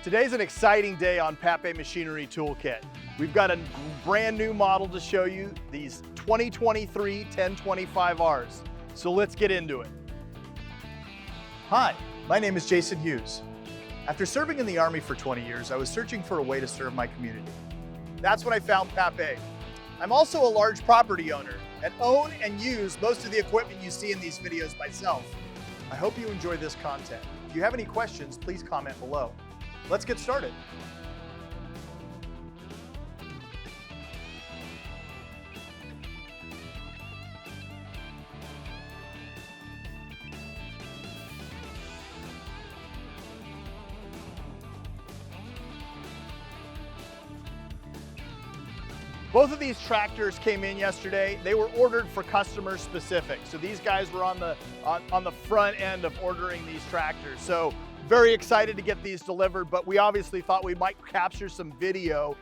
Today's an exciting day on Papé Machinery Toolkit. We've got a brand new model to show you, these 2023 1025Rs. So let's get into it. Hi, my name is Jason Hughes. After serving in the Army for 20 years, I was searching for a way to serve my community. That's when I found Papé. I'm also a large property owner and own and use most of the equipment you see in these videos myself. I hope you enjoy this content. If you have any questions, please comment below. Let's get started. Both of these tractors came in yesterday. They were ordered for customer specific. So these guys were on the front end of ordering these tractors. So very excited to get these delivered, but we obviously thought we might capture some video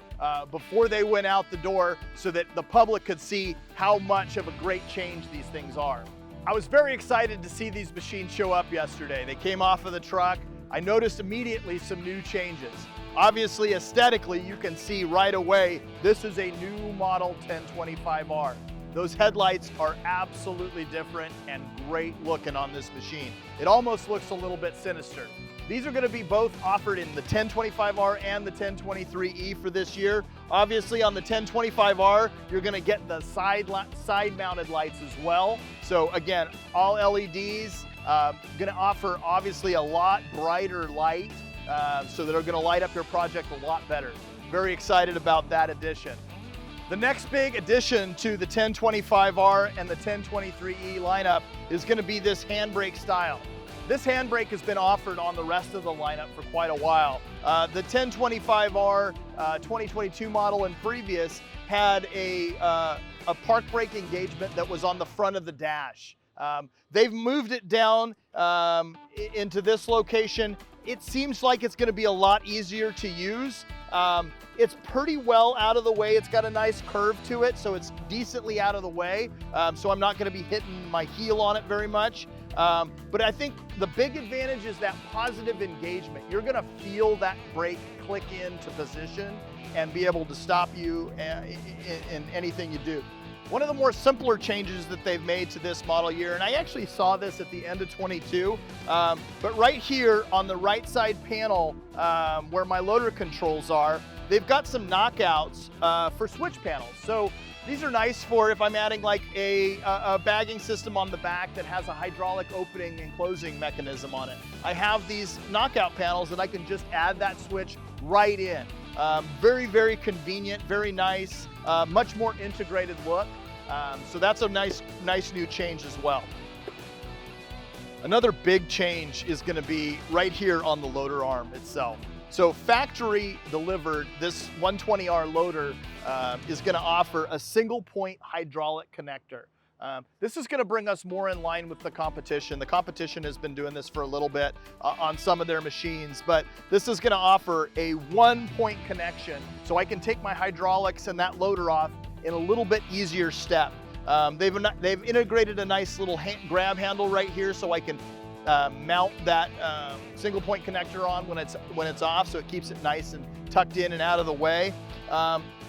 before they went out the door so that the public could see how much of a great change these things are. I was very excited to see these machines show up yesterday. They came off of the truck. I noticed immediately some new changes. Obviously, aesthetically, you can see right away, this is a new model 1025R. Those headlights are absolutely different and great looking on this machine. It almost looks a little bit sinister. These are going to be both offered in the 1025R and the 1023E for this year. Obviously on the 1025R, you're going to get the side-mounted lights as well. So again, all LEDs, going to offer obviously a lot brighter light, so that are going to light up your project a lot better. Very excited about that addition. The next big addition to the 1025R and the 1023E lineup is going to be this handbrake style. This handbrake has been offered on the rest of the lineup for quite a while. The 1025R 2022 model and previous had a park brake engagement that was on the front of the dash. They've moved it down into this location. It seems like it's going to be a lot easier to use. It's pretty well out of the way. It's got a nice curve to it, so it's decently out of the way. So I'm not going to be hitting my heel on it very much. But I think the big advantage is that positive engagement. You're going to feel that brake click into position and be able to stop you in anything you do. One of the more simpler changes that they've made to this model year, and I actually saw this at the end of 22, but right here on the right side panel where my loader controls are, they've got some knockouts for switch panels. So these are nice for if I'm adding like a bagging system on the back that has a hydraulic opening and closing mechanism on it. I have these knockout panels and I can just add that switch right in. Very, very convenient, very nice, much more integrated look. So that's a nice new change as well. Another big change is going to be right here on the loader arm itself. So factory delivered, this 120R loader is going to offer a single point hydraulic connector. This is going to bring us more in line with the competition. The competition has been doing this for a little bit on some of their machines, but this is going to offer a one-point connection, so I can take my hydraulics and that loader off in a little bit easier step. They've integrated a nice little grab handle right here, so I can mount that single point connector on when it's off, so it keeps it nice and tucked in and out of the way.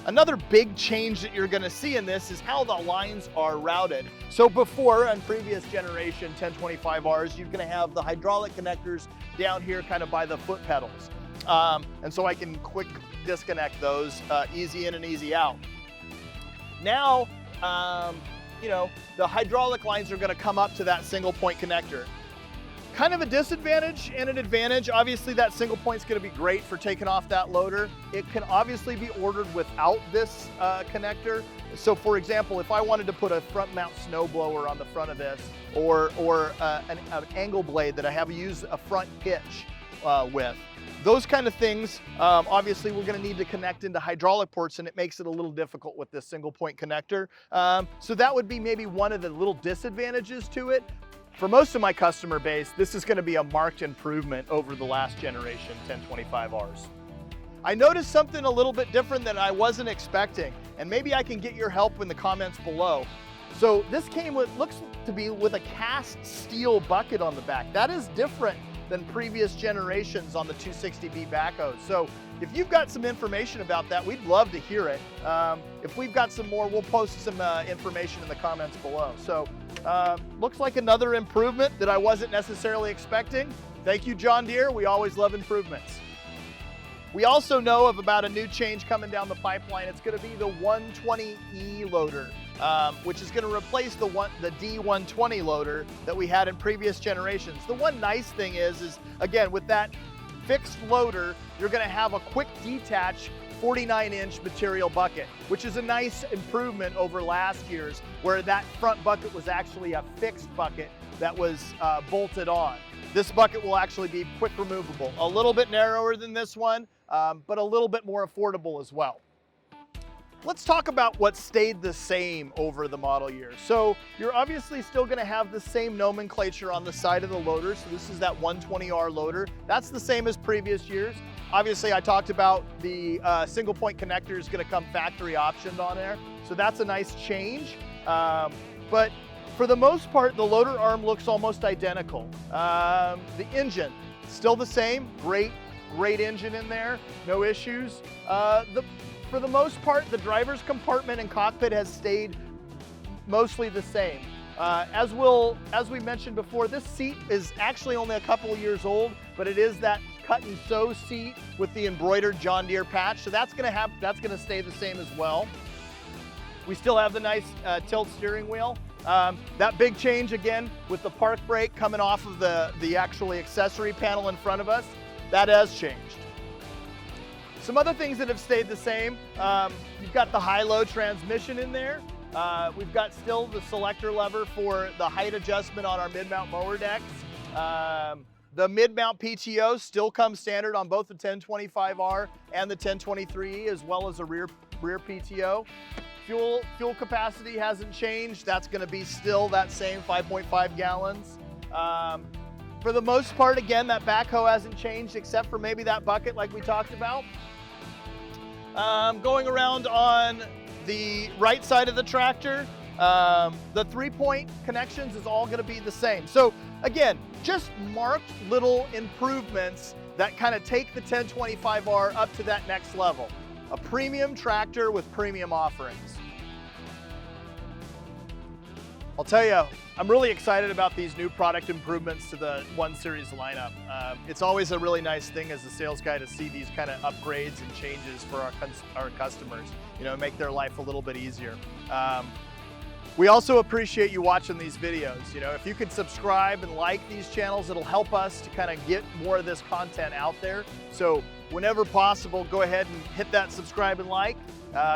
Another big change that you're going to see in this is how the lines are routed. So before, on previous generation 1025Rs, you're going to have the hydraulic connectors down here kind of by the foot pedals. And so I can quick disconnect those, easy in and easy out. Now, the hydraulic lines are going to come up to that single point connector. Kind of a disadvantage and an advantage. Obviously that single point is going to be great for taking off that loader. It can obviously be ordered without this connector. So for example, if I wanted to put a front mount snow blower on the front of this, or an angle blade that I have to use a front hitch with, those kind of things, obviously we're going to need to connect into hydraulic ports, and it makes it a little difficult with this single point connector. So that would be maybe one of the little disadvantages to it. For most of my customer base, this is going to be a marked improvement over the last generation 1025Rs. I noticed something a little bit different than I wasn't expecting, and maybe I can get your help in the comments below. So this came with, looks to be with a cast steel bucket on the back. That is different than previous generations on the 260B backhoes. So if you've got some information about that, we'd love to hear it. If we've got some more, we'll post some information in the comments below. So looks like another improvement that I wasn't necessarily expecting. Thank you, John Deere. We always love improvements. We also know of about a new change coming down the pipeline. It's going to be the 120E loader, which is going to replace the D120 loader that we had in previous generations. The one nice thing is again, with that fixed loader, you're going to have a quick detach 49-inch material bucket, which is a nice improvement over last year's, where that front bucket was actually a fixed bucket that was bolted on. This bucket will actually be quick removable, a little bit narrower than this one, but a little bit more affordable as well. Let's talk about what stayed the same over the model year. So you're obviously still going to have the same nomenclature on the side of the loader. So this is that 120R loader. That's the same as previous years. Obviously, I talked about the single point connector is going to come factory optioned on there. So that's a nice change. But for the most part, the loader arm looks almost identical. The engine, still the same. Great engine in there, no issues. For the most part, the driver's compartment and cockpit has stayed mostly the same. As we mentioned before, this seat is actually only a couple of years old, but it is that cut and sew seat with the embroidered John Deere patch, so that's gonna stay the same as well. We still have the nice tilt steering wheel. That big change again with the park brake coming off of the actually accessory panel in front of us, that has changed. Some other things that have stayed the same, you've got the high-low transmission in there. We've got still the selector lever for the height adjustment on our mid-mount mower decks. The mid-mount PTO still comes standard on both the 1025R and the 1023E, as well as a rear PTO. Fuel capacity hasn't changed. That's going to be still that same 5.5 gallons. For the most part, again, that backhoe hasn't changed except for maybe that bucket like we talked about. Going around on the right side of the tractor, the 3-point connections is all going to be the same. So again, just marked little improvements that kind of take the 1025R up to that next level. A premium tractor with premium offerings. I'll tell you, I'm really excited about these new product improvements to the 1 Series lineup. It's always a really nice thing as a sales guy to see these kind of upgrades and changes for our customers, you know, make their life a little bit easier. We also appreciate you watching these videos. You know, if you could subscribe and like these channels, it'll help us to kind of get more of this content out there. So whenever possible, go ahead and hit that subscribe and like.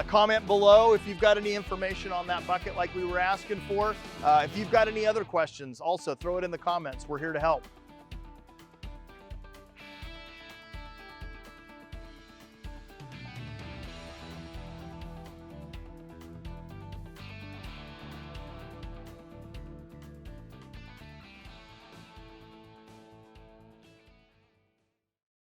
Comment below if you've got any information on that bucket like we were asking for. If you've got any other questions, also throw it in the comments. We're here to help.